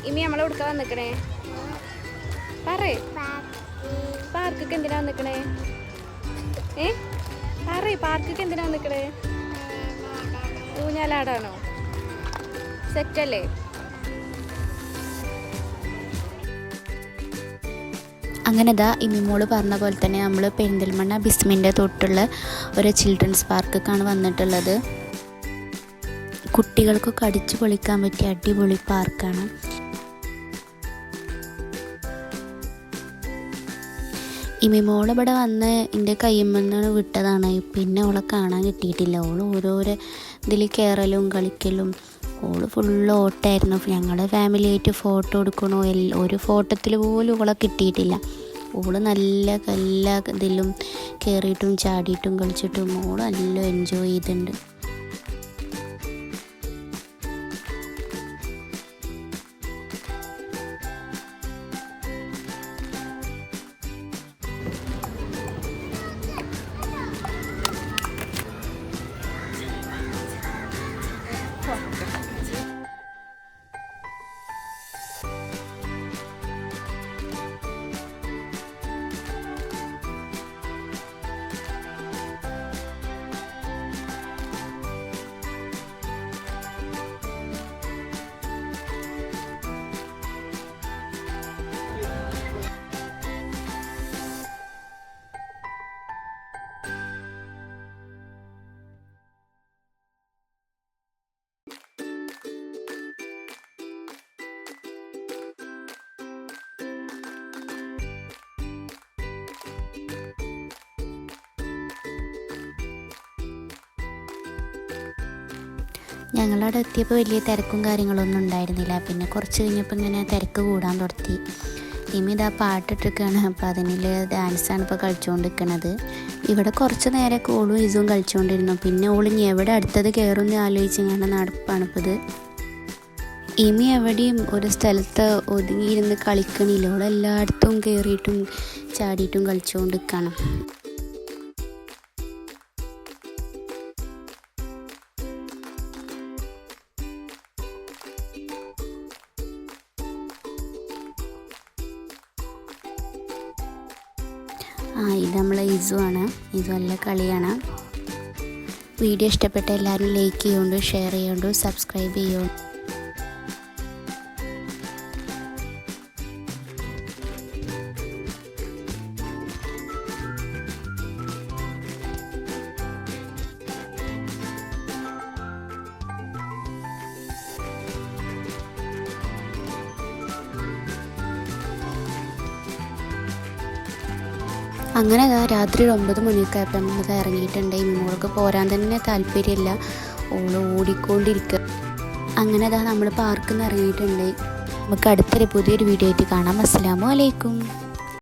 ഇനി നമ്മളെ എടുക്കാൻ വന്നിക്കണേ പറയ് പാർക്കൊക്കെ എന്തിനാ വന്നിക്കണേ പറയ് പാർക്കൊക്കെ എന്തിനാ വന്നിക്കണേ ഊഞ്ഞാലാടാണോ സെറ്റല്ലേ അങ്ങനെ ഇതാ ഇമ്മിമോള് പറഞ്ഞ പോലെ തന്നെ നമ്മൾ പെരിന്തൽമണ്ണ ബിസ്മിൻ്റെ തൊട്ടുള്ള ഒരു ചിൽഡ്രൻസ് പാർക്കൊക്കെയാണ് വന്നിട്ടുള്ളത്. കുട്ടികൾക്കൊക്കെ അടിച്ചു പൊളിക്കാൻ പറ്റിയ അടിപൊളി പാർക്കാണ്. ഇമ്മിമോൾ ഇവിടെ വന്ന് എൻ്റെ കയ്യുമെന്നാണ് വിട്ടതാണ്. പിന്നെ അവളെ കാണാൻ കിട്ടിയിട്ടില്ല. അവൾ ഓരോരോ ഇതിൽ കയറലും കളിക്കലും ഓള് ഫുള്ള് ഓട്ടമായിരുന്നു. ഞങ്ങളുടെ ഫാമിലിയായിട്ട് ഫോട്ടോ എടുക്കണോ ഒരു ഫോട്ടോത്തിൽ പോലും ഓളെ കിട്ടിയിട്ടില്ല. ഓള് നല്ല എല്ലാ ഇതിലും കയറിയിട്ടും ചാടിയിട്ടും കളിച്ചിട്ടും ഓള് നല്ല എൻജോയ് ചെയ്തിട്ടുണ്ട്. ഞങ്ങളവിടെ എത്തിയപ്പോൾ വലിയ തിരക്കും കാര്യങ്ങളൊന്നും ഉണ്ടായിരുന്നില്ല. പിന്നെ കുറച്ച് കഴിഞ്ഞപ്പോൾ ഇങ്ങനെ തിരക്ക് കൂടാൻ തുടങ്ങി. ഇതാ പാട്ടിട്ടിരിക്കുകയാണ്. അപ്പോൾ അതിനിൽ ഡാൻസാണ് ഇപ്പോൾ കളിച്ചുകൊണ്ടിരിക്കുന്നത്. ഇവിടെ കുറച്ച് നേരം ഓളും ഇസും കളിച്ചുകൊണ്ടിരുന്നു. പിന്നെ ഓളിഞ്ഞ് എവിടെ അടുത്തത് കയറുമെന്ന് ആലോചിച്ച് ഇങ്ങനെ നടപ്പാണ് ഇപ്പോൾ ഇത്. ഇമി എവിടെയും ഒരു സ്ഥലത്ത് ഒതുങ്ങിയിരുന്ന് കളിക്കണില്ല. ഓളെല്ലായിടത്തും കയറിയിട്ടും ചാടിയിട്ടും കളിച്ചുകൊണ്ടിരിക്കുകയാണ്. ഇത് നമ്മളെ ഇസു ആണ്. ഇസു നല്ല കളിയാണ്. വീഡിയോ ഇഷ്ടപ്പെട്ട എല്ലാവരും ലൈക്ക് ചെയ്യുന്നുണ്ട്, ഷെയർ ചെയ്യുന്നുണ്ട്, സബ്സ്ക്രൈബ് ചെയ്യുന്നുണ്ട്. അങ്ങനെ രാത്രി 9 മണിയൊക്കെ ആയപ്പോൾ നമ്മൾ ഇറങ്ങിയിട്ടുണ്ട്. ഇമ്മോൾക്ക് പോരാൻ തന്നെ താല്പര്യമില്ല. ഓള് ഓടിക്കൊണ്ടിരിക്കുക. അങ്ങനെ നമ്മൾ പാർക്കിൽ നിന്ന് ഇറങ്ങിയിട്ടുണ്ട്. നമുക്ക് അടുത്തൊരു പുതിയൊരു വീഡിയോ ആയിട്ട് കാണാം. അസ്സലാമു അലൈക്കും.